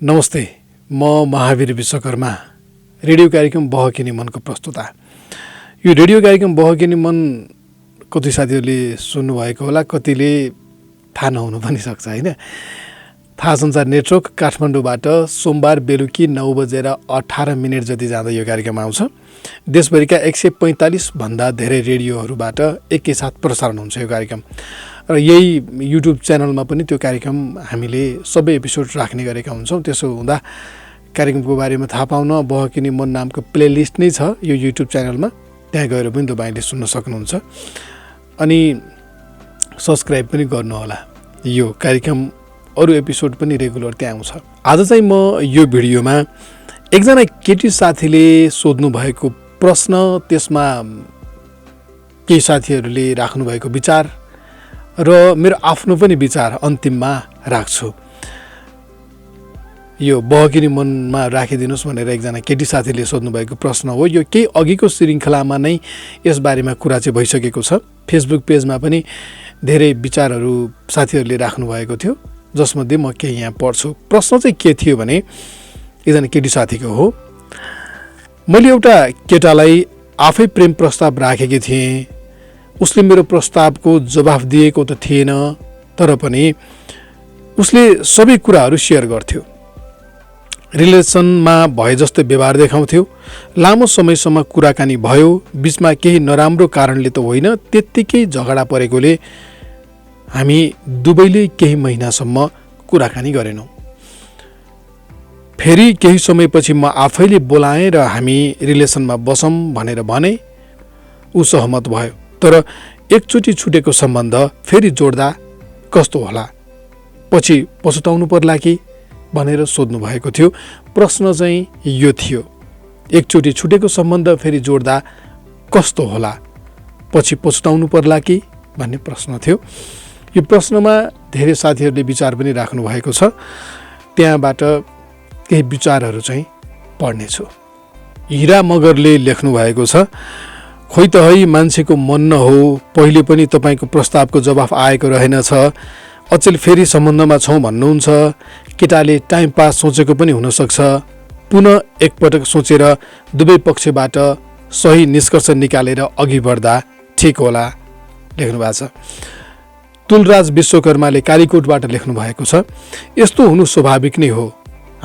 नमस्ते, म महावीर विश्वकर्मा, रेडियो कार्यक्रम बहकिने मनको प्रस्तुता। यो रेडियो कार्यक्रम बहकिने मन कति साथीहरूले सुन्नुभएको होला, कतिले थाहा नहुनु पनि सक्छ होइन। थाहा संसार नेटवर्क काठमाडौँबाट सोमबार बेलुकी 9:18 जति जाँदा यो कार्यक्रम आउँछ। देशभरिका 145 भन्दा धेरै रेडियोहरूबाट एकैसाथ प्रसारण हुन्छ यो कार्यक्रम। र यही युट्युब च्यानलमा पनि त्यो कार्यक्रम हामीले सबै एपिसोड राख्ने गरेका हुन्छौँ। त्यसो हुँदा कार्यक्रमको बारेमा थाहा पाउन बहकिने मन नामको प्लेलिस्ट नै छ यो युट्युब च्यानलमा, त्यहाँ गएर पनि तपाईँले सुन्न सक्नुहुन्छ। अनि सब्सक्राइब पनि गर्नुहोला। यो कार्यक्रम अरू एपिसोड पनि रेगुलर त्यहाँ आउँछ। आज चाहिँ म यो भिडियोमा एकजना केटी साथीले सोध्नु भएको प्रश्न, त्यसमा केही साथीहरूले राख्नुभएको विचार र मेरो आफ्नो पनि विचार अन्तिममा राख्छु। यो बहकिने मनमा राखिदिनुहोस् भनेर एकजना केटी साथीले सोध्नुभएको प्रश्न हो। यो केही अघिको श्रृङ्खलामा नै यसबारेमा कुरा चाहिँ भइसकेको छ। फेसबुक पेजमा पनि धेरै विचारहरू साथीहरूले राख्नुभएको थियो, जसमध्ये म केही यहाँ पढ्छु। प्रश्न चाहिँ के थियो भने, एकजना केटी साथीको हो। मैले एउटा केटालाई आफै प्रेम प्रस्ताव राखेकी थिएँ। उसले मेरो प्रस्तावको जवाफ दिएको त थिएन, तर पनि उसले सबै कुराहरू सेयर गर्थ्यो। रिलेसनमा भए जस्तै व्यवहार देखाउँथ्यो। लामो समयसम्म कुराकानी भयो। बिचमा केही नराम्रो कारणले त होइन, त्यत्तिकै झगडा परेकोले हामी दुवैले केही महिनासम्म कुराकानी गरेनौँ। फेरि केही समयपछि म आफैले बोलाएँ र हामी रिलेसनमा बसौँ भनेर भने। ऊ सहमत भयो। तर एकचोटि छुटेको सम्बन्ध फेरि जोड्दा कस्तो होला, पछि पछुताउनु पर्ला कि भनेर सोध्नु भएको थियो। प्रश्न चाहिँ यो थियो, एकचोटि छुटेको सम्बन्ध फेरि जोड्दा कस्तो होला, पछि पछुताउनु पर्ला कि भन्ने प्रश्न थियो। यो प्रश्नमा धेरै साथीहरूले विचार पनि राख्नु भएको छ। त्यहाँबाट केही विचारहरू चाहिँ पढ्नेछु। हिरा मगरले लेख्नु भएको छ, खोइ त है मान्छेको मन न हो, पहिले पनि तपाईँको प्रस्तावको जवाफ आएको रहेनछ, अचेल फेरि सम्बन्धमा छौँ भन्नुहुन्छ। केटाले टाइम पास सोचेको पनि हुनसक्छ। पुनः एकपटक सोचेर दुवै पक्षबाट सही निष्कर्ष निकालेर अघि बढ्दा ठिक होला, लेख्नु भएको छ। तुलराज विश्वकर्माले कालीकोटबाट लेख्नु भएको छ, यस्तो हुनु स्वाभाविक नै हो।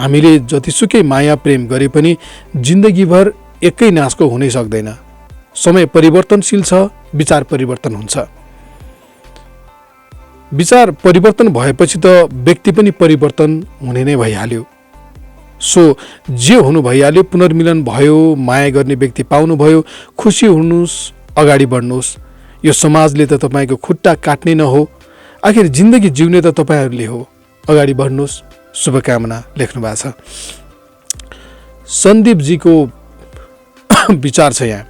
हामीले जतिसुकै माया प्रेम गरे पनि जिन्दगीभर एकै नासको हुनै सक्दैन। समय परिवर्तनशील छ, विचार परिवर्तन हुन्छ। विचार परिवर्तन भएपछि त व्यक्ति पनि परिवर्तन हुने नै भइहाल्यो। सो जे हुनु भइहाल्यो, पुनर्मिलन भयो, माया गर्ने व्यक्ति पाउनुभयो, खुसी हुनुहोस्, अगाडि बढ्नुहोस्। यो समाजले त तपाईँको खुट्टा काट्ने न हो, आखिर जिन्दगी जिउने त तपाईँहरूले हो, अगाडि बढ्नुहोस्, शुभकामना, लेख्नु भएको छ। सन्दीपजीको विचार छ यहाँ,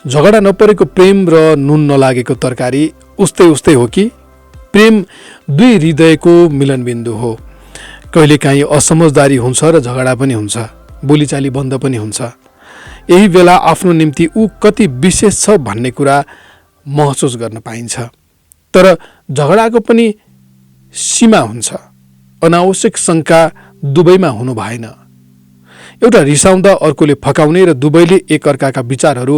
झगडा नपरेको प्रेम र नुन नलागेको तरकारी उस्तै उस्तै हो कि प्रेम दुई हृदयको मिलनबिन्दु हो। कहिलेकाहीँ असमझदारी हुन्छ र झगडा पनि हुन्छ, बोलीचाली बन्द पनि हुन्छ। यही बेला आफ्नो निम्ति ऊ कति विशेष छ भन्ने कुरा महसुस गर्न पाइन्छ। तर झगडाको पनि सीमा हुन्छ। अनावश्यक शङ्का दुवैमा हुनु भएन। एउटा रिसाउँदा अर्कोले फकाउने र दुवैले एकअर्काका विचारहरू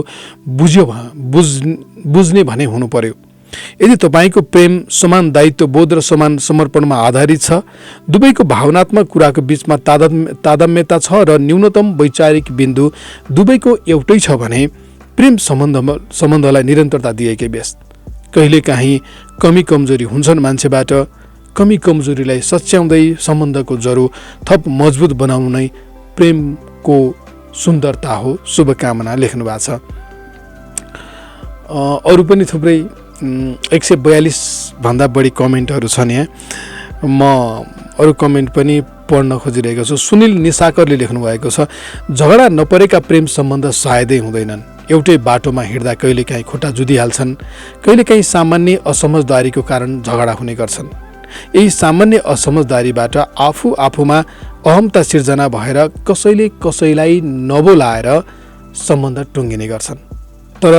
बुझ्ने भने हुनु पर्यो। यदि तपाईँको प्रेम समान दायित्वबोध र समान समर्पणमा आधारित छ, दुवैको भावनात्मक कुराको बिचमा तादात्म्यता छ र न्यूनतम वैचारिक बिन्दु दुवैको एउटै छ भने प्रेम सम्बन्धलाई निरन्तरता दिएकै बेस्ट। कहिलेकाहीँ कमी कमजोरी हुन्छन् मान्छेबाट, कमी कमजोरीलाई सच्याउँदै सम्बन्धको जरो थप मजबुत बनाउनु नै प्रेमको सुन्दरता हो, शुभकामना, लेख्नु भएको छ। अरू पनि थुप्रै 142 भन्दा बढी कमेन्टहरू छन् यहाँ। म अरू कमेन्ट पनि पढ्न खोजिरहेको छु। सुनिल निसाकरले लेख्नु भएको छ, झगडा नपरेका प्रेम सम्बन्ध सायदै हुँदैनन्। एउटै बाटोमा हिँड्दा कहिलेकाहीँ खुट्टा जुधिहाल्छन्, कहिलेकाहीँ सामान्य असमझदारीको कारण झगडा हुने गर्छन्। यही सामान्य असमझदारीबाट आफूमा अहमता सिर्जना भएर कसैले कसैलाई नबोलाएर सम्बन्ध टुङ्गिने गर्छन्। तर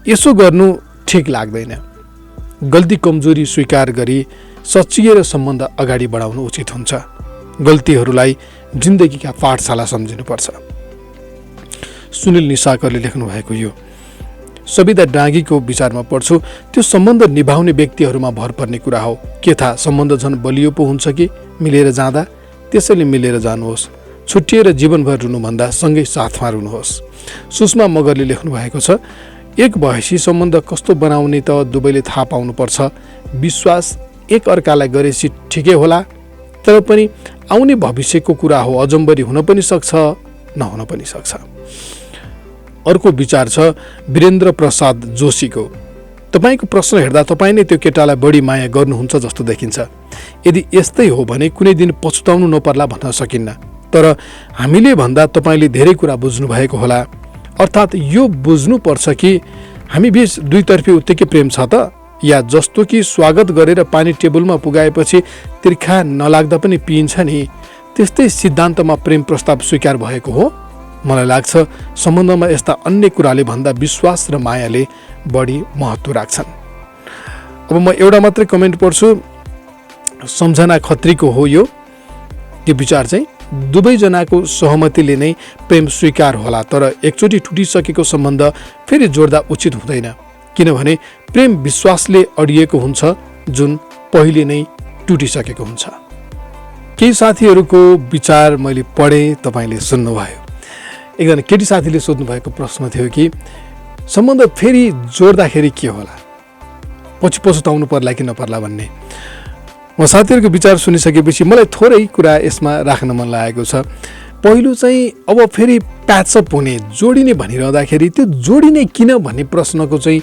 यसो गर्नु ठिक लाग्दैन। गल्ती कमजोरी स्वीकार गरी सच्चिएर सम्बन्ध अगाडि बढाउनु उचित हुन्छ। गल्तीहरूलाई जिन्दगीका पाठशाला सम्झिनुपर्छ। सुनिल निसाकरले लेख्नु भएको यो सविता डाँगीको विचारमा पढ्छु, त्यो सम्बन्ध निभाउने व्यक्तिहरूमा भर पर्ने कुरा हो। के थाहा सम्बन्ध झन् बलियो पो हुन्छ कि मिलेर जाँदा। त्यसैले मिलेर जानुहोस्, छुट्टिएर जीवनभर रुनुभन्दा सँगै साथमा रुनुहोस्। सुषमा मगरले लेख्नु भएको छ, एक भएपछि सम्बन्ध कस्तो बनाउने त दुवैले थाहा पाउनुपर्छ। विश्वास एक अर्कालाई गरेपछि ठिकै होला, तर पनि आउने भविष्यको कुरा हो, अजम्बरी हुन पनि सक्छ नहुन पनि सक्छ। अर्को विचार छ वीरेन्द्र प्रसाद जोशीको, तपाईको प्रश्न हेर्दा तपाईँ नै त्यो केटालाई बढी माया गर्नुहुन्छ जस्तो देखिन्छ। यदि यस्तै हो भने कुनै दिन पछुताउनु नपर्ला भन्न सकिन्न, तर हामीले भन्दा तपाईँले धेरै कुरा बुझ्नु भएको होला। अर्थात् यो बुझ्नुपर्छ कि हामी बीच दुईतर्फी उत्तिकै प्रेम छ त, या जस्तो कि स्वागत गरेर पानी टेबलमा पुगाएपछि तिर्खा नलाग्दा पनि पिइन्छ नि, त्यस्तै सिद्धान्तमा प्रेम प्रस्ताव स्वीकार भएको हो। मलाई लाग्छ सम्बन्धमा यस्ता अन्य कुराले भन्दा विश्वास र मायाले बढी महत्त्व राख्छन्। अब म एउटा मात्रै कमेन्ट पढ्छु, सम्झना खत्रीको हो यो विचार चाहिँ, दुवैजनाको सहमतिले नै प्रेम स्वीकार होला, तर एकचोटि टुटिसकेको सम्बन्ध फेरि जोड्दा उचित हुँदैन, किनभने प्रेम विश्वासले अडिएको हुन्छ जुन पहिले नै टुटिसकेको हुन्छ। केही साथीहरूको विचार मैले पढेँ, तपाईँले सुन्नुभयो। एकजना केटी साथीले सोध्नु भएको प्रश्न थियो कि सम्बन्ध फेरि जोड्दाखेरि के होला, पछि पछुताउनु पर्ला कि नपर्ला भन्ने। म साथीहरूको विचार सुनिसकेपछि मलाई थोरै कुरा यसमा राख्न मन लागेको छ। पहिलो चाहिँ अब फेरि प्याचअप हुने, जोडिने भनिरहँदाखेरि त्यो जोडिने किन भन्ने प्रश्नको चाहिँ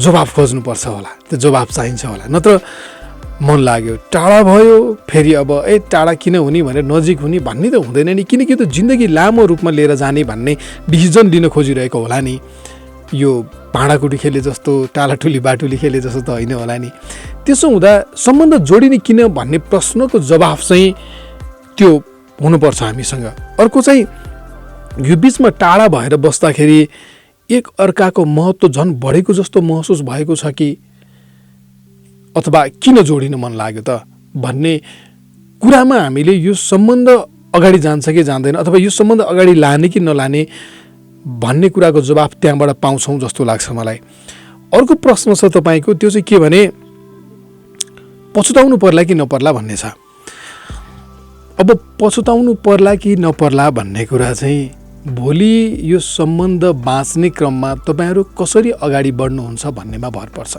जवाब खोज्नुपर्छ होला, त्यो जवाब चाहिन्छ होला। नत्र मन लाग्यो टाढा भयो फेरि अब टाढा किन हुने भनेर नजिक हुने भन्ने त हुँदैन नि, किनकि त्यो जिन्दगी लामो रूपमा लिएर जाने भन्ने डिसिजन लिन खोजिरहेको होला नि। यो भाँडाकुटी खेले जस्तो, टालाटुली बाटुली खेले जस्तो त होइन होला नि। त्यसो हुँदा सम्बन्ध जोडिने किन भन्ने प्रश्नको जवाफ चाहिँ त्यो हुनुपर्छ हामीसँग। अर्को चाहिँ यो बिचमा टाढा भएर बस्दाखेरि एक अर्काको महत्त्व झन् बढेको जस्तो महसुस भएको छ कि, अथवा किन जोडिन मन लाग्यो त भन्ने कुरामा हामीले यो सम्बन्ध अगाडि जान्छ कि जाँदैन, अथवा यो सम्बन्ध अगाडि लाने कि नलाने भन्ने कुराको जवाफ त्यहाँबाट पाउँछौँ जस्तो लाग्छ मलाई। अर्को प्रश्न छ तपाईँको, त्यो चाहिँ के भने पछुताउनु पर्ला कि नपर्ला भन्ने छ। अब पछुताउनु पर्ला कि नपर्ला भन्ने कुरा चाहिँ भोलि यो सम्बन्ध बाँच्ने क्रममा तपाईँहरू कसरी अगाडि बढ्नुहुन्छ भन्नेमा भर पर्छ।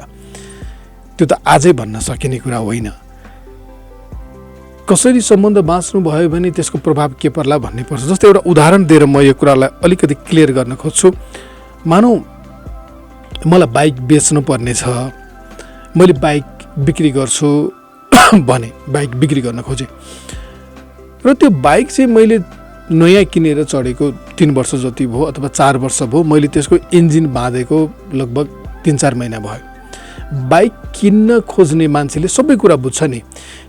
त्यो त आजै भन्न सकिने कुरा होइन। कसरी सम्बन्ध बाँच्नु भयो भने त्यसको प्रभाव के पर्ला भन्ने पर्छ। जस्तै एउटा उदाहरण दिएर म यो कुरालाई अलिकति क्लियर गर्न खोज्छु। मानौँ मलाई बाइक बेच्नु पर्ने छ, मैले बाइक बिक्री गर्छु भने बाइक बिक्री गर्न खोजेँ र त्यो बाइक चाहिँ मैले नयाँ किनेर चढेको 3 वर्ष जति भयो अथवा 4 वर्ष भयो, मैले त्यसको इन्जिन बाँधेको लगभग 3-4 महिना भयो। बाइक किन्न खोज्ने मान्छेले सबै कुरा बुझ्छ नि,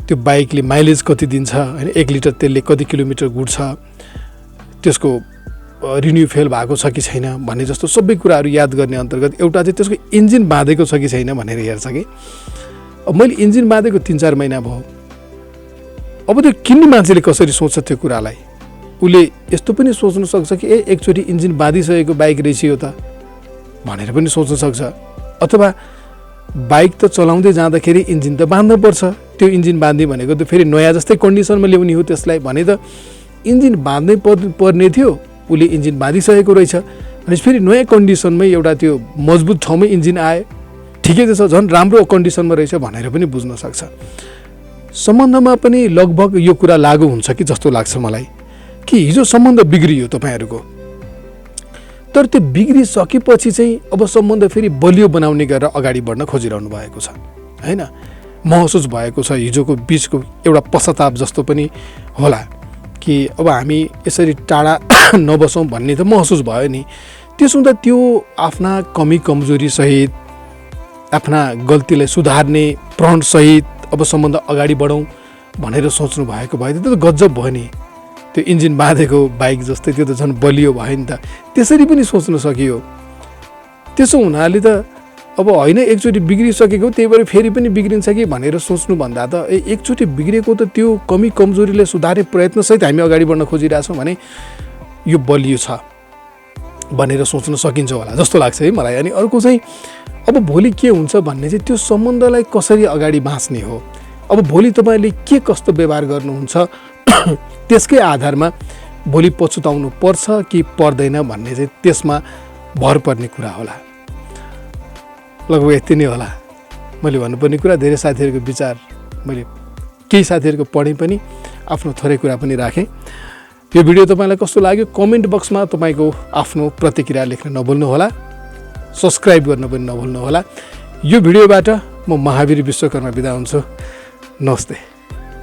त्यो बाइकले माइलेज कति दिन्छ होइन, 1 लिटर तेलले कति किलोमिटर गुड्छ, त्यसको रिन्यू फेल भएको छ कि छैन भन्ने जस्तो सबै कुराहरू याद गर्ने अन्तर्गत एउटा चाहिँ त्यसको इन्जिन बाँधेको छ कि छैन भनेर हेर्छ कि। अब मैले इन्जिन बाँधेको 3-4 महिना भयो, अब त्यो किन्ने मान्छेले कसरी सोच्छ त्यो कुरालाई? उसले यस्तो पनि सोच्न सक्छ कि एकचोटि इन्जिन बाँधिसकेको बाइक रहेछ यो त भनेर पनि सोच्न सक्छ, अथवा बाइक त चलाउँदै जाँदाखेरि इन्जिन त बाँध्नुपर्छ, त्यो इन्जिन बाँध्ने भनेको त फेरि नयाँ जस्तै कन्डिसनमा ल्याउने हो त्यसलाई भने त इन्जिन बाँध्नै पर्ने थियो, उसले इन्जिन बाँधिसकेको रहेछ भने फेरि नयाँ कन्डिसनमै एउटा त्यो मजबुत ठाउँमै इन्जिन आयो, ठिकै छ झन् राम्रो कन्डिसनमा रहेछ भनेर पनि बुझ्न सक्छ। सम्बन्धमा पनि लगभग यो कुरा लागू हुन्छ कि जस्तो लाग्छ मलाई, कि हिजो सम्बन्ध बिग्रियो तपाईँहरूको, तर त्यो बिग्रिसकेपछि चाहिँ अब सम्बन्ध फेरि बलियो बनाउने गरेर अगाडि बढ्न खोजिरहनु भएको छ होइन। महसुस भएको छ हिजोको बिचको एउटा पश्चाताप जस्तो पनि होला कि अब हामी यसरी टाढा नबसौँ भन्ने त महसुस भयो नि। त्यसो हुँदा त्यो आफ्ना कमी कमजोरी सहित, आफ्ना गल्तीलाई सुधार्ने प्रणसहित अब सम्बन्ध अगाडि बढौँ भनेर सोच्नु भएको भए त गजब भयो नि। त्यो इन्जिन बाँधेको बाइक जस्तै त्यो त झन् बलियो भयो नि त, त्यसरी पनि सोच्न सकियो। त्यसो हुनाले त अब होइन एकचोटि बिग्रिसकेको त्यही भएर फेरि पनि बिग्रिन्छ कि भनेर सोच्नुभन्दा त एकचोटि बिग्रेको त त्यो कमी कमजोरीले सुधार्ने प्रयत्नसहित हामी अगाडि बढ्न खोजिरहेछौँ भने यो बलियो छ भनेर सोच्न सकिन्छ होला जस्तो लाग्छ है मलाई। अनि अर्को चाहिँ अब भोलि के हुन्छ भन्ने चाहिँ त्यो सम्बन्धलाई कसरी अगाडि बाँच्ने हो। अब भोलि तपाईँले के कस्तो व्यवहार गर्नुहुन्छ त्यसकै आधारमा भोलि पछुताउनु पर्छ कि पर्दैन भन्ने चाहिँ त्यसमा भर पर्ने कुरा होला। लगभग यति नै होला मैले भन्नुपर्ने कुरा। धेरै साथीहरूको विचार मैले केही साथीहरूको पढेँ पनि, आफ्नो थोरै कुरा पनि राखेँ। यो भिडियो तपाईँलाई कस्तो लाग्यो कमेन्ट बक्समा तपाईँको आफ्नो प्रतिक्रिया लेख्न नभुल्नुहोला। सब्सक्राइब गर्न पनि नभुल्नुहोला। यो भिडियोबाट म महावीर विश्वकर्मा बिदा हुन्छु। नमस्ते।